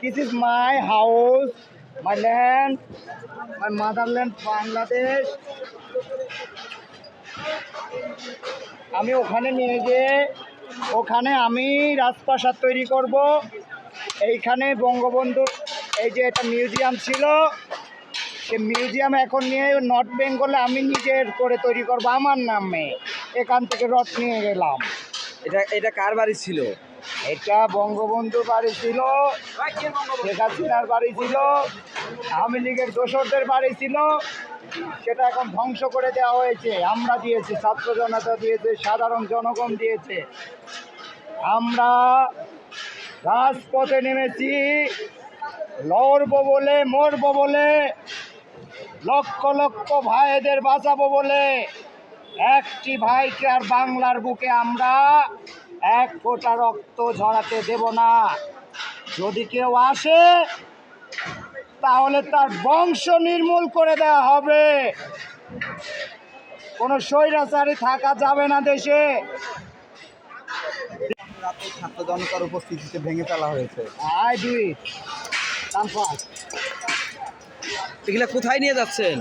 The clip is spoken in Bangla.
This is my house, my land, my motherland, Bangladesh. আমি ওখানে নিয়ে গিয়ে ওখানে আমি রাজপ্রাসাদ তৈরি করব। এইখানে বঙ্গবন্ধুর এই যে একটা মিউজিয়াম ছিল, সে মিউজিয়াম এখন নিয়ে নর্থ বেঙ্গলে আমি নিজের করে তৈরি করব আমার নামে। এখান থেকে রথ নিয়ে গেলাম। এটা কার বাড়ি ছিল? এটা বঙ্গবন্ধুর বাড়ি ছিল, শেখ হাসিনার বাড়ি ছিল, আওয়ামী লীগের দোসরদের বাড়ি ছিল। সেটা এখন ধ্বংস করে দেওয়া হয়েছে। আমরা দিয়েছি, ছাত্র জনতা দিয়েছে, সাধারণ জনগণ দিয়েছে। আমরা রাজপথে নেমেছি, লড়বো বলে, মরবো বলে, লক্ষ লক্ষ ভাইদের বাঁচাবো বলে। একটি ভাইকে আর বাংলার বুকে আমরা এক ফোঁটা রক্ত ঝরাতে দেব না। যদি কেউ আসে তাহলে তার বংশ নির্মূল করে দেওয়া হবে। কোনো স্বৈরাচারী থাকা যাবে না দেশে। রাতে ছাত্র জনতার উপস্থিতিতে ভেঙে ফেলা হয়েছে। I do it. এগুলা কোথায় নিয়ে যাচ্ছেন?